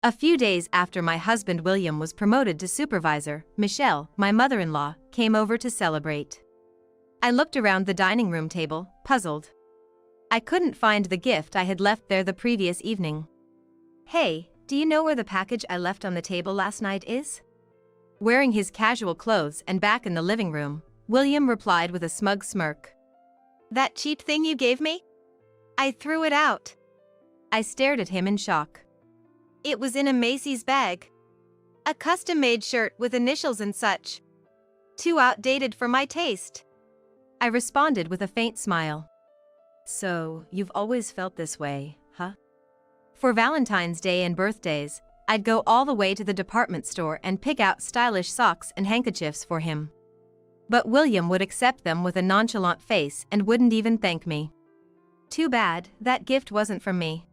A few days after my husband William was promoted to supervisor, Michelle, my mother-in-law, came over to celebrate. I looked around the dining room table, puzzled. I couldn't find the gift I had left there the previous evening. "Hey, do you know where the package I left on the table last night is?" Wearing his casual clothes and back in the living room, William replied with a smug smirk. "That cheap thing you gave me? I threw it out." I stared at him in shock. "It was in a Macy's bag. A custom-made shirt with initials and such. Too outdated for my taste." I responded with a faint smile. "So, you've always felt this way, huh?" For Valentine's Day and birthdays, I'd go all the way to the department store and pick out stylish socks and handkerchiefs for him. But William would accept them with a nonchalant face and wouldn't even thank me. Too bad, that gift wasn't from me.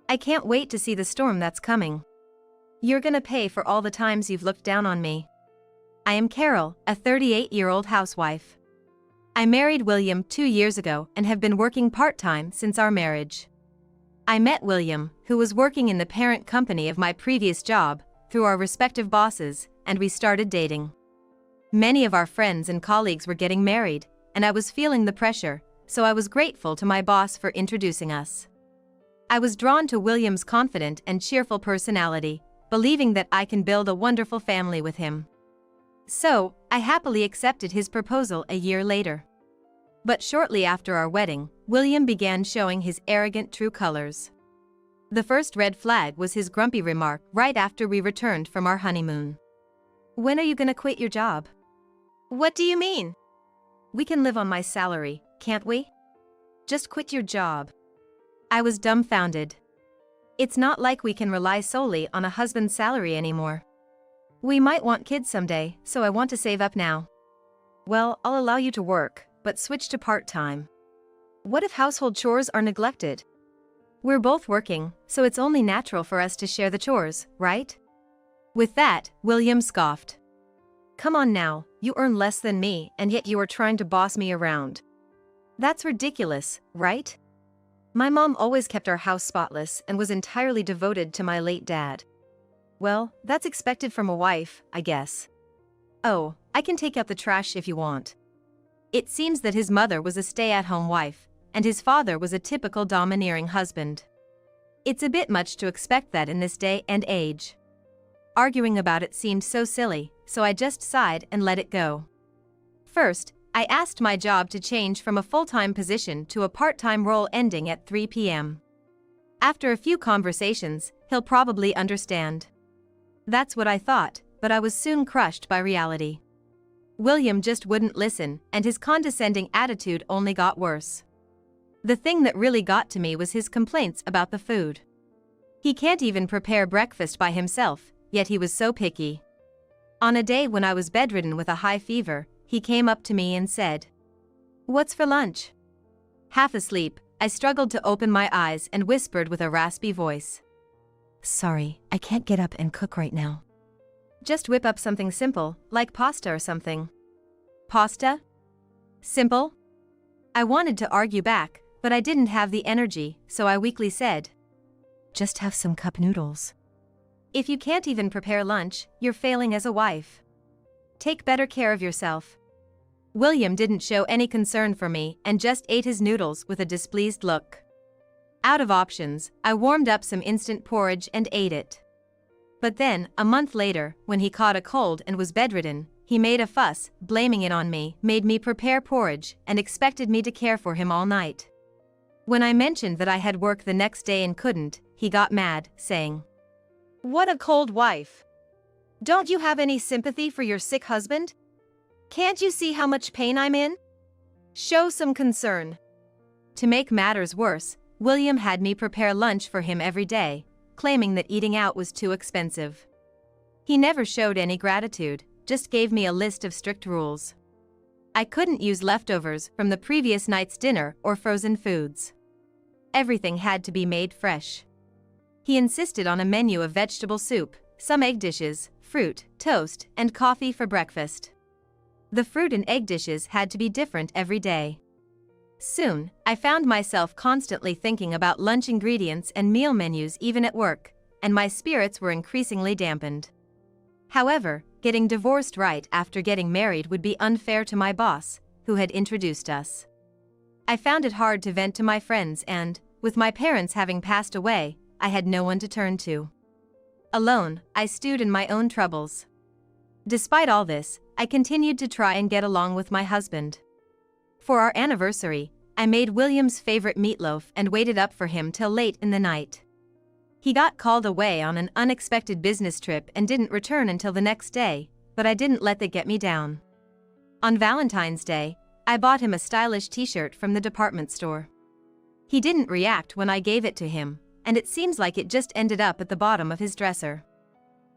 I can't wait to see the storm that's coming. You're gonna pay for all the times you've looked down on me. I am Carol, a 38-year-old housewife. I married William 2 years ago and have been working part-time since our marriage. I met William, who was working in the parent company of my previous job, through our respective bosses, and we started dating. Many of our friends and colleagues were getting married, and I was feeling the pressure, so I was grateful to my boss for introducing us. I was drawn to William's confident and cheerful personality, believing that I can build a wonderful family with him. So, I happily accepted his proposal a year later. But shortly after our wedding, William began showing his arrogant true colors. The first red flag was his grumpy remark right after we returned from our honeymoon. "When are you gonna quit your job?" "What do you mean?" "We can live on my salary, can't we? Just quit your job." I was dumbfounded. It's not like we can rely solely on a husband's salary anymore. We might want kids someday, so I want to save up now. "Well, I'll allow you to work, but switch to part-time." "What if household chores are neglected?" "We're both working, so it's only natural for us to share the chores, right?" With that, William scoffed. "Come on now, you earn less than me and yet you are trying to boss me around. That's ridiculous, right? My mom always kept our house spotless and was entirely devoted to my late dad." "Well, that's expected from a wife, I guess." "Oh, I can take out the trash if you want." It seems that his mother was a stay-at-home wife, and his father was a typical domineering husband. It's a bit much to expect that in this day and age. Arguing about it seemed so silly, so I just sighed and let it go. First, I asked my job to change from a full-time position to a part-time role ending at 3 p.m. After a few conversations, he'll probably understand. That's what I thought, but I was soon crushed by reality. William just wouldn't listen, and his condescending attitude only got worse. The thing that really got to me was his complaints about the food. He can't even prepare breakfast by himself, yet he was so picky. On a day when I was bedridden with a high fever, he came up to me and said, "What's for lunch?" Half asleep, I struggled to open my eyes and whispered with a raspy voice, "Sorry, I can't get up and cook right now. Just whip up something simple, like pasta or something." "Pasta? Simple?" I wanted to argue back, but I didn't have the energy, so I weakly said, "Just have some cup noodles." If you can't even prepare lunch, you're failing as a wife. Take better care of yourself. William didn't show any concern for me and just ate his noodles with a displeased look. Out of options, I warmed up some instant porridge and ate it. But then, a month later, when he caught a cold and was bedridden, he made a fuss, blaming it on me, made me prepare porridge, and expected me to care for him all night. When I mentioned that I had work the next day and couldn't, he got mad, saying, "What a cold wife! Don't you have any sympathy for your sick husband? Can't you see how much pain I'm in? Show some concern." To make matters worse, William had me prepare lunch for him every day, claiming that eating out was too expensive. He never showed any gratitude, just gave me a list of strict rules. I couldn't use leftovers from the previous night's dinner or frozen foods. Everything had to be made fresh. He insisted on a menu of vegetable soup, some egg dishes, fruit, toast, and coffee for breakfast. The fruit and egg dishes had to be different every day. Soon, I found myself constantly thinking about lunch ingredients and meal menus even at work, and my spirits were increasingly dampened. However, getting divorced right after getting married would be unfair to my boss, who had introduced us. I found it hard to vent to my friends and, with my parents having passed away, I had no one to turn to. Alone, I stewed in my own troubles. Despite all this, I continued to try and get along with my husband. For our anniversary, I made William's favorite meatloaf and waited up for him till late in the night. He got called away on an unexpected business trip and didn't return until the next day, but I didn't let that get me down. On Valentine's Day, I bought him a stylish t-shirt from the department store. He didn't react when I gave it to him, and it seems like it just ended up at the bottom of his dresser.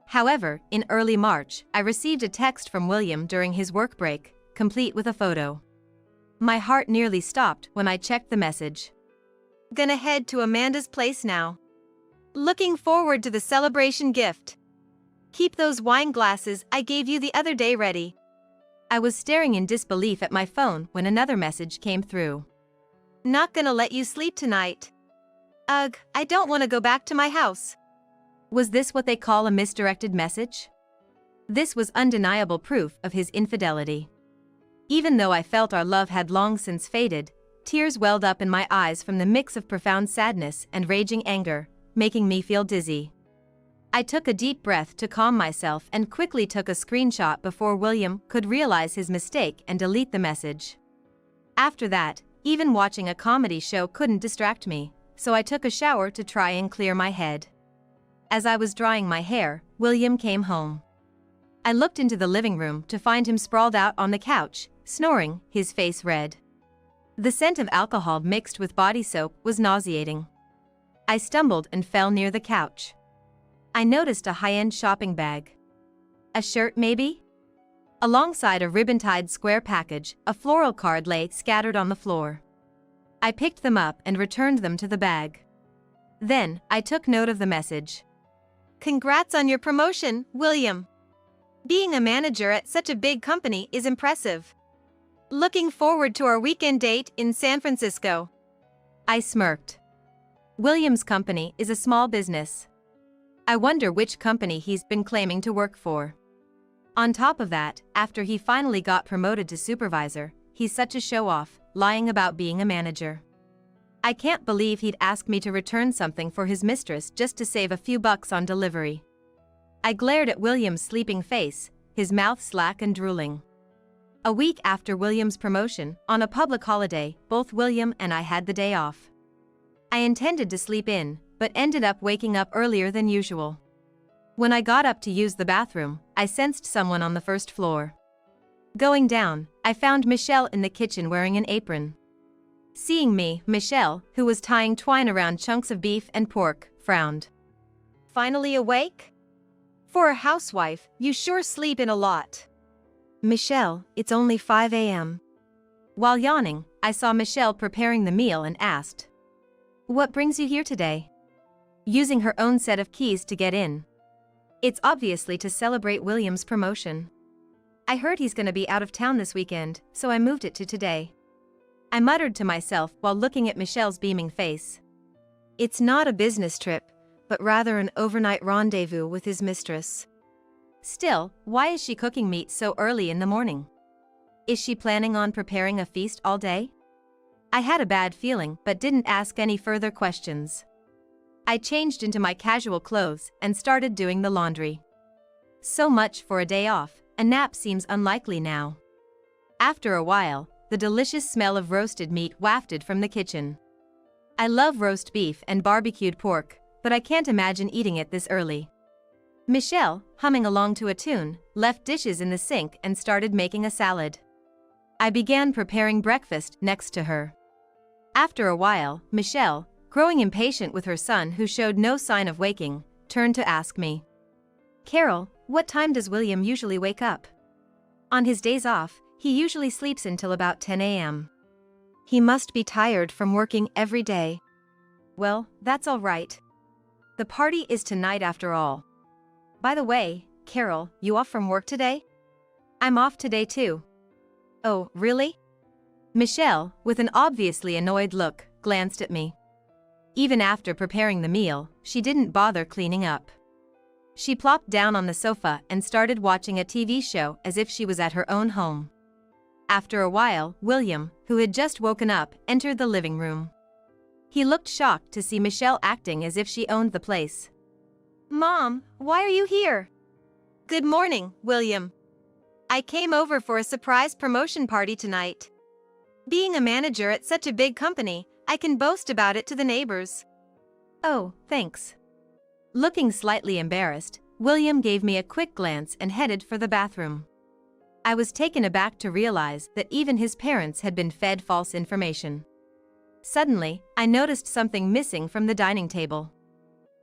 However, in early March, I received a text from William during his work break, complete with a photo. My heart nearly stopped when I checked the message. Gonna head to Amanda's place now. Looking forward to the celebration gift. Keep those wine glasses I gave you the other day ready. I was staring in disbelief at my phone when another message came through. Not gonna let you sleep tonight. Ugh, I don't want to go back to my house. Was this what they call a misdirected message? This was undeniable proof of his infidelity. Even though I felt our love had long since faded, tears welled up in my eyes from the mix of profound sadness and raging anger, making me feel dizzy. I took a deep breath to calm myself and quickly took a screenshot before William could realize his mistake and delete the message. After that, even watching a comedy show couldn't distract me, so I took a shower to try and clear my head. As I was drying my hair, William came home. I looked into the living room to find him sprawled out on the couch, snoring, his face red. The scent of alcohol mixed with body soap was nauseating. I stumbled and fell near the couch. I noticed a high-end shopping bag. A shirt, maybe? Alongside a ribbon-tied square package, a floral card lay scattered on the floor. I picked them up and returned them to the bag. Then, I took note of the message. Congrats on your promotion, William. Being a manager at such a big company is impressive. Looking forward to our weekend date in San Francisco. I smirked. William's company is a small business. I wonder which company he's been claiming to work for. On top of that, after he finally got promoted to supervisor, he's such a show-off, lying about being a manager. I can't believe he'd ask me to return something for his mistress just to save a few bucks on delivery. I glared at William's sleeping face, his mouth slack and drooling. A week after William's promotion, on a public holiday, both William and I had the day off. I intended to sleep in, but ended up waking up earlier than usual. When I got up to use the bathroom, I sensed someone on the first floor. Going down, I found Michelle in the kitchen wearing an apron. Seeing me, Michelle, who was tying twine around chunks of beef and pork, frowned. Finally awake? For a housewife, you sure sleep in a lot. Michelle, it's only 5 a.m. While yawning, I saw Michelle preparing the meal and asked, "What brings you here today?" Using her own set of keys to get in. It's obviously to celebrate William's promotion. I heard he's gonna be out of town this weekend, so I moved it to today. I muttered to myself while looking at Michelle's beaming face. It's not a business trip, but rather an overnight rendezvous with his mistress. Still, why is she cooking meat so early in the morning? Is she planning on preparing a feast all day? I had a bad feeling but didn't ask any further questions. I changed into my casual clothes and started doing the laundry. So much for a day off, a nap seems unlikely now. After a while, the delicious smell of roasted meat wafted from the kitchen. I love roast beef and barbecued pork, but I can't imagine eating it this early. Michelle, humming along to a tune, left dishes in the sink and started making a salad. I began preparing breakfast next to her. After a while, Michelle, growing impatient with her son who showed no sign of waking, turned to ask me, "Carol, what time does William usually wake up?" On his days off, he usually sleeps until about 10 a.m. He must be tired from working every day. Well, that's all right. The party is tonight after all. By the way, Carol, you off from work today? I'm off today too. Oh, really? Michelle, with an obviously annoyed look, glanced at me. Even after preparing the meal, she didn't bother cleaning up. She plopped down on the sofa and started watching a TV show as if she was at her own home. After a while, William, who had just woken up, entered the living room. He looked shocked to see Michelle acting as if she owned the place. "Mom, why are you here?" "Good morning, William. I came over for a surprise promotion party tonight. Being a manager at such a big company, I can boast about it to the neighbors." "Oh, thanks." Looking slightly embarrassed, William gave me a quick glance and headed for the bathroom. I was taken aback to realize that even his parents had been fed false information. Suddenly, I noticed something missing from the dining table.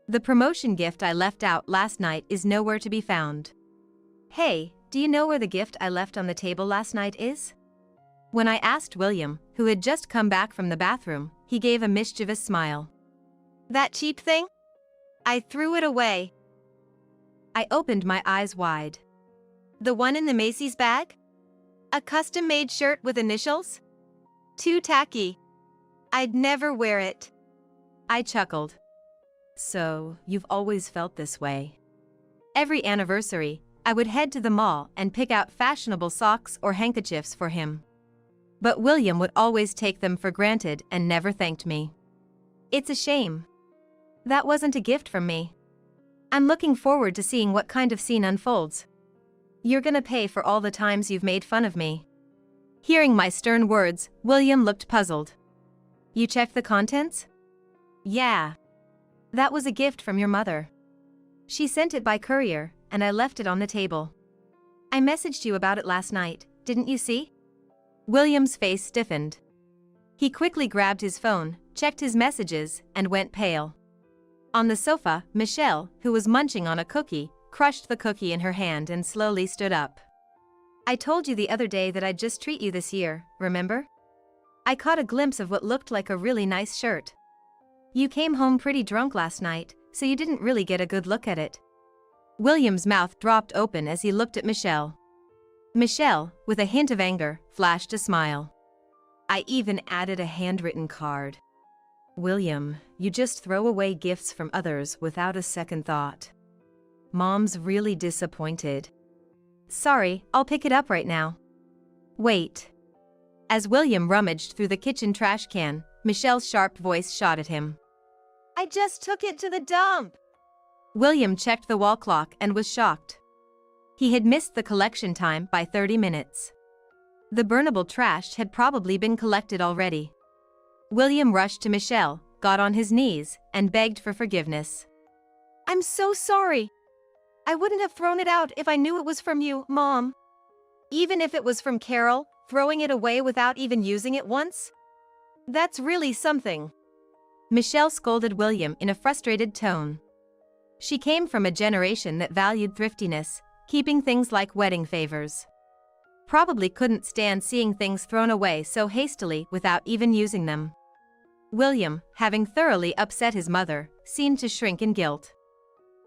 The promotion gift I left out last night is nowhere to be found. "Hey, do you know where the gift I left on the table last night is?" When I asked William, who had just come back from the bathroom, he gave a mischievous smile. "That cheap thing? I threw it away." I opened my eyes wide. "The one in the Macy's bag? A custom-made shirt with initials? Too tacky. I'd never wear it." I chuckled. "So, you've always felt this way?" Every anniversary, I would head to the mall and pick out fashionable socks or handkerchiefs for him. But William would always take them for granted and never thanked me. It's a shame. That wasn't a gift from me. I'm looking forward to seeing what kind of scene unfolds. You're gonna pay for all the times you've made fun of me. Hearing my stern words, William looked puzzled. "You checked the contents?" "Yeah. That was a gift from your mother. She sent it by courier, and I left it on the table. I messaged you about it last night, didn't you see?" William's face stiffened. He quickly grabbed his phone, checked his messages, and went pale. On the sofa, Michelle, who was munching on a cookie, crushed the cookie in her hand and slowly stood up. "I told you the other day that I'd just treat you this year, remember? I caught a glimpse of what looked like a really nice shirt. You came home pretty drunk last night, so you didn't really get a good look at it." William's mouth dropped open as he looked at Michelle. Michelle, with a hint of anger, flashed a smile. "I even added a handwritten card." "William, you just throw away gifts from others without a second thought. Mom's really disappointed." "Sorry, I'll pick it up right now." "Wait." As William rummaged through the kitchen trash can, Michelle's sharp voice shot at him. "I just took it to the dump." William checked the wall clock and was shocked. He had missed the collection time by 30 minutes. The burnable trash had probably been collected already. William rushed to Michelle, got on his knees, and begged for forgiveness. "I'm so sorry. I wouldn't have thrown it out if I knew it was from you, Mom. Even if it was from Carol, throwing it away without even using it once? That's really something." Michelle scolded William in a frustrated tone. She came from a generation that valued thriftiness, keeping things like wedding favors. Probably couldn't stand seeing things thrown away so hastily without even using them. William, having thoroughly upset his mother, seemed to shrink in guilt.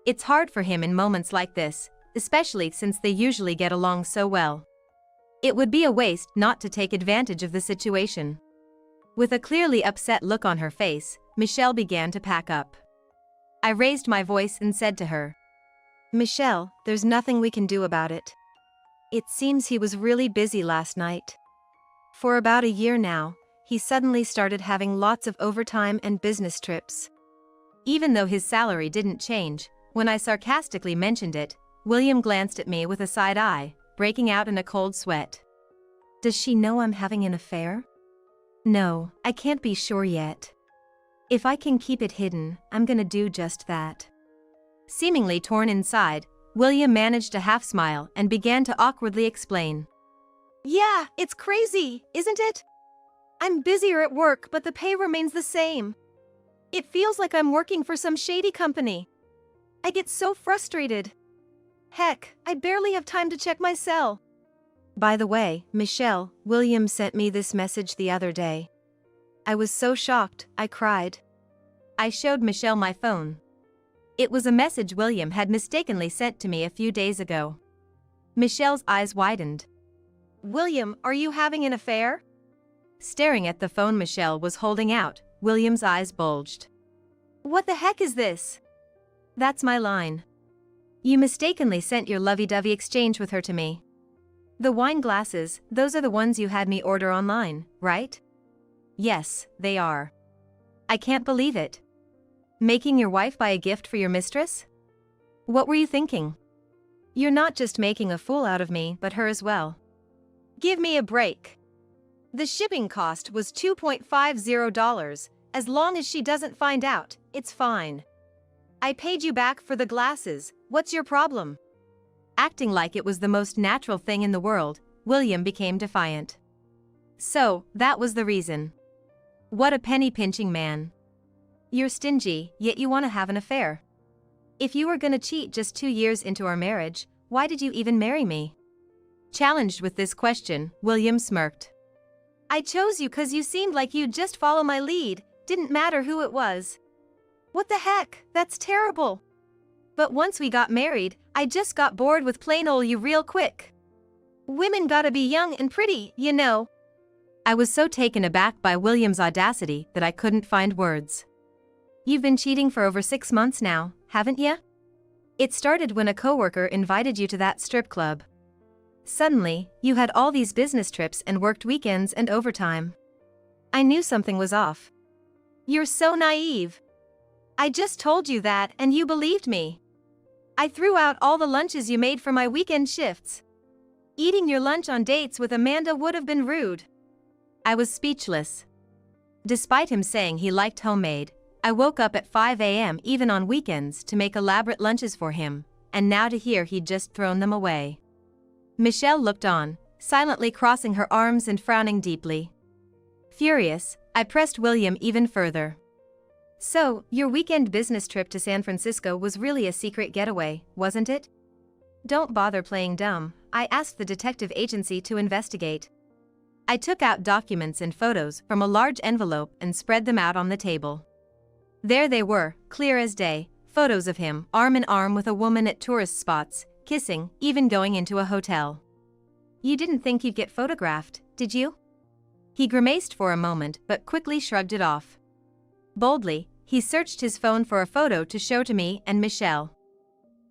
It's hard for him in moments like this, especially since they usually get along so well. It would be a waste not to take advantage of the situation. With a clearly upset look on her face, Michelle began to pack up. I raised my voice and said to her, "Michelle, there's nothing we can do about it. It seems he was really busy last night. For about a year now, he suddenly started having lots of overtime and business trips." Even though his salary didn't change, when I sarcastically mentioned it, William glanced at me with a side eye, breaking out in a cold sweat. "Does she know I'm having an affair?" "No, I can't be sure yet. If I can keep it hidden, I'm gonna do just that." Seemingly torn inside, William managed a half smile and began to awkwardly explain. "Yeah, it's crazy, isn't it? I'm busier at work, but the pay remains the same. It feels like I'm working for some shady company. I get so frustrated. Heck, I barely have time to check my cell." By the way, Michelle, William sent me this message the other day. I was so shocked, I cried. I showed Michelle my phone. It was a message William had mistakenly sent to me a few days ago. Michelle's eyes widened. "William, are you having an affair?" Staring at the phone Michelle was holding out, William's eyes bulged. What the heck is this? That's my line. You mistakenly sent your lovey-dovey exchange with her to me. The wine glasses, those are the ones you had me order online, right? Yes, they are. I can't believe it. Making your wife buy a gift for your mistress? What were you thinking? You're not just making a fool out of me, but her as well. Give me a break. The shipping cost was $2.50. As long as she doesn't find out, it's fine. I paid you back for the glasses, what's your problem? Acting like it was the most natural thing in the world, William became defiant. So, that was the reason. What a penny-pinching man. You're stingy, yet you want to have an affair. If you were gonna cheat just 2 years into our marriage, why did you even marry me? Challenged with this question, William smirked. I chose you 'cause you seemed like you'd just follow my lead, didn't matter who it was. What the heck, that's terrible. But once we got married, I just got bored with plain old you real quick. Women gotta be young and pretty, you know. I was so taken aback by William's audacity that I couldn't find words. You've been cheating for over 6 months now, haven't you? It started when a coworker invited you to that strip club. Suddenly, you had all these business trips and worked weekends and overtime. I knew something was off. You're so naive. I just told you that and you believed me. I threw out all the lunches you made for my weekend shifts. Eating your lunch on dates with Amanda would have been rude. I was speechless. Despite him saying he liked homemade, I woke up at 5 a.m. even on weekends to make elaborate lunches for him, and now to hear he'd just thrown them away. Michelle looked on, silently crossing her arms and frowning deeply. Furious, I pressed William even further. So, your weekend business trip to San Francisco was really a secret getaway, wasn't it? Don't bother playing dumb, I asked the detective agency to investigate. I took out documents and photos from a large envelope and spread them out on the table. There they were, clear as day, photos of him arm in arm with a woman at tourist spots, kissing, even going into a hotel. You didn't think you'd get photographed, did you? He grimaced for a moment but quickly shrugged it off. Boldly, he searched his phone for a photo to show to me and Michelle.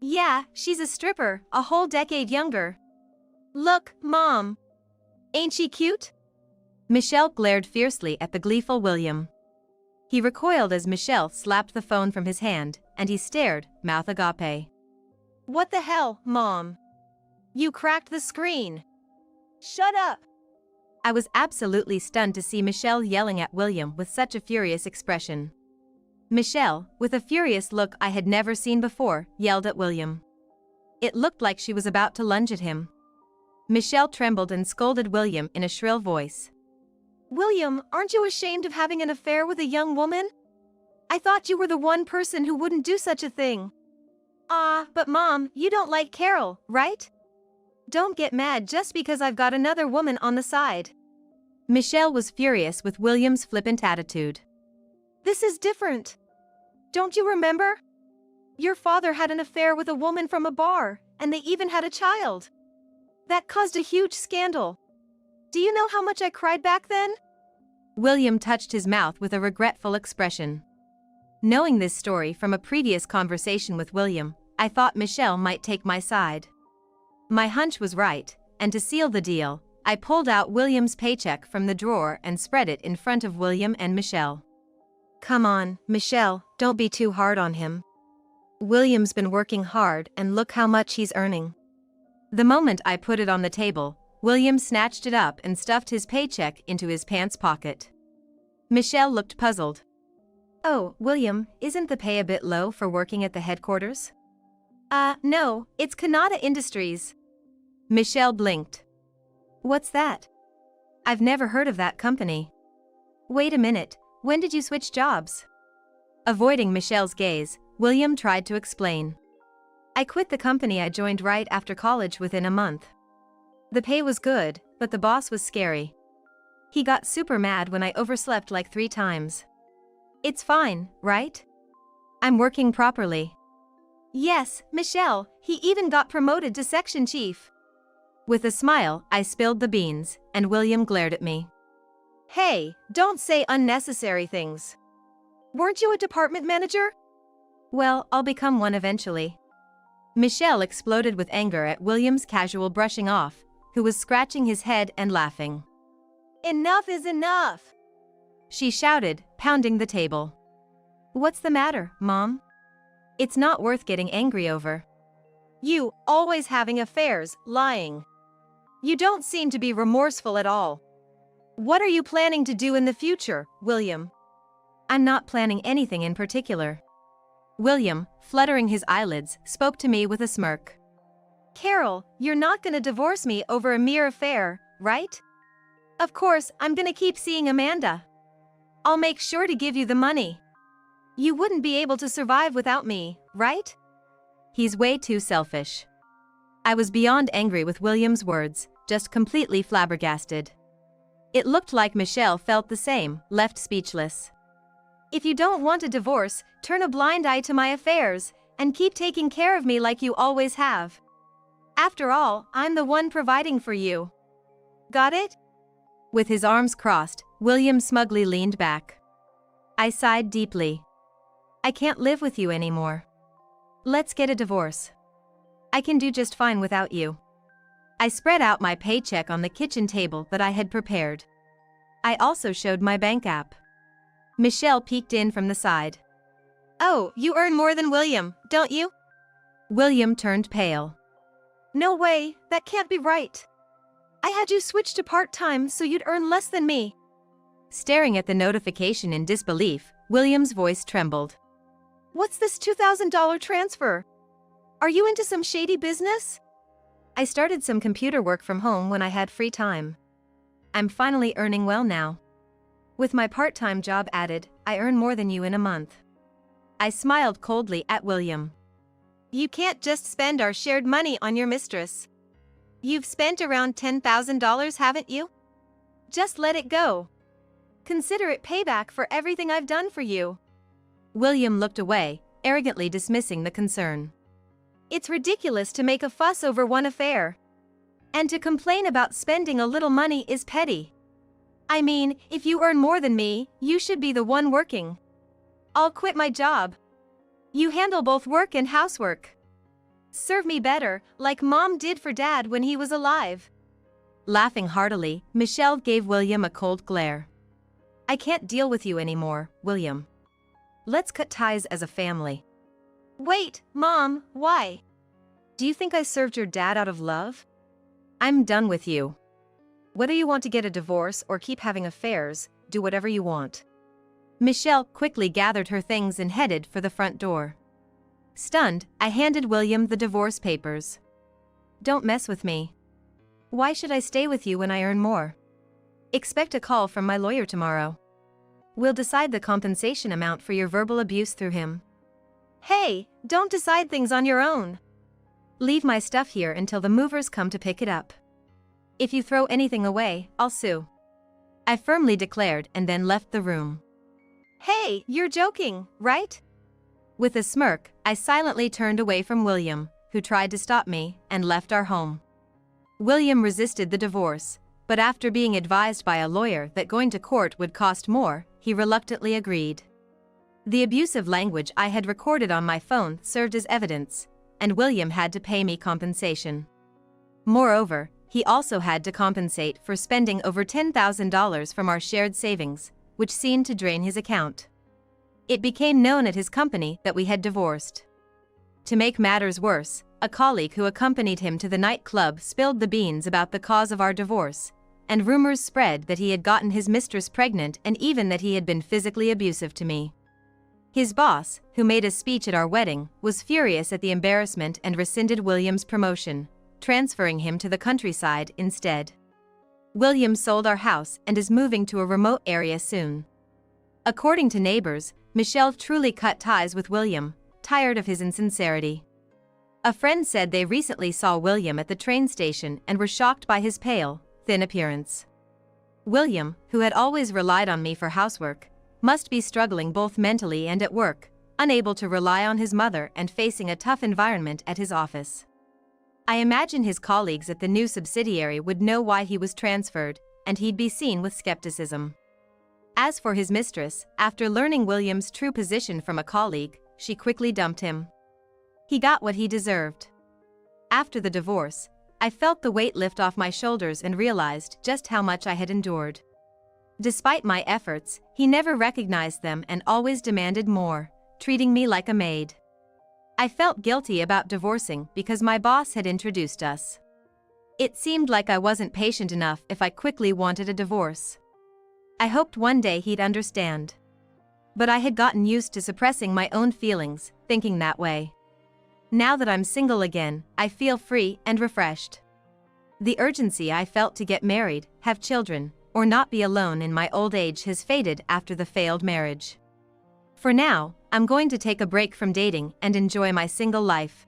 Yeah, she's a stripper, a whole decade younger. Look, Mom. Ain't she cute? Michelle glared fiercely at the gleeful William. He recoiled as Michelle slapped the phone from his hand, and he stared, mouth agape. What the hell, Mom? You cracked the screen. Shut up. I was absolutely stunned to see Michelle yelling at William with such a furious expression. Michelle, with a furious look I had never seen before, yelled at William. It looked like she was about to lunge at him. Michelle trembled and scolded William in a shrill voice. William, aren't you ashamed of having an affair with a young woman? I thought you were the one person who wouldn't do such a thing. But Mom, you don't like Carol, right? Don't get mad just because I've got another woman on the side. Michelle was furious with William's flippant attitude. This is different. Don't you remember? Your father had an affair with a woman from a bar, and they even had a child. That caused a huge scandal. Do you know how much I cried back then? William touched his mouth with a regretful expression. Knowing this story from a previous conversation with William, I thought Michelle might take my side. My hunch was right, and to seal the deal, I pulled out William's paycheck from the drawer and spread it in front of William and Michelle. Come on, Michelle, don't be too hard on him. William's been working hard and look how much he's earning. The moment I put it on the table, William snatched it up and stuffed his paycheck into his pants pocket. Michelle looked puzzled. Oh, William, isn't the pay a bit low for working at the headquarters? No, it's Kanata Industries. Michelle blinked. What's that? I've never heard of that company. Wait a minute, when did you switch jobs? Avoiding Michelle's gaze, William tried to explain. I quit the company I joined right after college within a month. The pay was good, but the boss was scary. He got super mad when I overslept like 3 times. It's fine, right? I'm working properly. Yes, Michelle, he even got promoted to section chief. With a smile, I spilled the beans, and William glared at me. Hey, don't say unnecessary things. Weren't you a department manager? Well, I'll become one eventually. Michelle exploded with anger at William's casual brushing off, who was scratching his head and laughing. Enough is enough, she shouted, pounding the table. What's the matter, Mom? It's not worth getting angry over. You, always having affairs, lying. You don't seem to be remorseful at all. What are you planning to do in the future, William? I'm not planning anything in particular. William, fluttering his eyelids, spoke to me with a smirk. Carol, you're not gonna divorce me over a mere affair, right? Of course, I'm gonna keep seeing Amanda. I'll make sure to give you the money. You wouldn't be able to survive without me, right? He's way too selfish. I was beyond angry with William's words, just completely flabbergasted. It looked like Michelle felt the same, left speechless. If you don't want a divorce, turn a blind eye to my affairs, and keep taking care of me like you always have. After all, I'm the one providing for you. Got it? With his arms crossed, William smugly leaned back. I sighed deeply. I can't live with you anymore. Let's get a divorce. I can do just fine without you. I spread out my paycheck on the kitchen table that I had prepared. I also showed my bank app. Michelle peeked in from the side. Oh, you earn more than William, don't you? William turned pale. No way, that can't be right. I had you switch to part-time so you'd earn less than me. Staring at the notification in disbelief, William's voice trembled. What's this $2,000 transfer? Are you into some shady business? I started some computer work from home when I had free time. I'm finally earning well now. With my part-time job added, I earn more than you in a month. I smiled coldly at William. You can't just spend our shared money on your mistress. You've spent around $10,000, haven't you? Just let it go. Consider it payback for everything I've done for you. William looked away, arrogantly dismissing the concern. It's ridiculous to make a fuss over one affair. And to complain about spending a little money is petty. I mean, if you earn more than me, you should be the one working. I'll quit my job. You handle both work and housework. Serve me better, like Mom did for Dad when he was alive. Laughing heartily, Michelle gave William a cold glare. I can't deal with you anymore, William. Let's cut ties as a family. Wait, Mom, why? Do you think I served your dad out of love? I'm done with you. Whether you want to get a divorce or keep having affairs, do whatever you want. Michelle quickly gathered her things and headed for the front door. Stunned, I handed William the divorce papers. Don't mess with me. Why should I stay with you when I earn more? Expect a call from my lawyer tomorrow. We'll decide the compensation amount for your verbal abuse through him. Hey, don't decide things on your own. Leave my stuff here until the movers come to pick it up. If you throw anything away, I'll sue. I firmly declared and then left the room. Hey, you're joking, right? With a smirk, I silently turned away from William, who tried to stop me, and left our home. William resisted the divorce, but after being advised by a lawyer that going to court would cost more, he reluctantly agreed. The abusive language I had recorded on my phone served as evidence, and William had to pay me compensation. Moreover, he also had to compensate for spending over $10,000 from our shared savings, which seemed to drain his account. It became known at his company that we had divorced. To make matters worse, a colleague who accompanied him to the nightclub spilled the beans about the cause of our divorce, and rumors spread that he had gotten his mistress pregnant and even that he had been physically abusive to me. His boss, who made a speech at our wedding, was furious at the embarrassment and rescinded William's promotion, transferring him to the countryside instead. William sold our house and is moving to a remote area soon. According to neighbors, Michelle truly cut ties with William, tired of his insincerity. A friend said they recently saw William at the train station and were shocked by his pale, thin appearance. William, who had always relied on me for housework, must be struggling both mentally and at work, unable to rely on his mother and facing a tough environment at his office. I imagine his colleagues at the new subsidiary would know why he was transferred, and he'd be seen with skepticism. As for his mistress, after learning William's true position from a colleague, she quickly dumped him. He got what he deserved. After the divorce, I felt the weight lift off my shoulders and realized just how much I had endured. Despite my efforts, he never recognized them and always demanded more, treating me like a maid. I felt guilty about divorcing because my boss had introduced us. It seemed like I wasn't patient enough if I quickly wanted a divorce. I hoped one day he'd understand. But I had gotten used to suppressing my own feelings, thinking that way. Now that I'm single again, I feel free and refreshed. The urgency I felt to get married, have children, or not be alone in my old age has faded after the failed marriage. For now, I'm going to take a break from dating and enjoy my single life.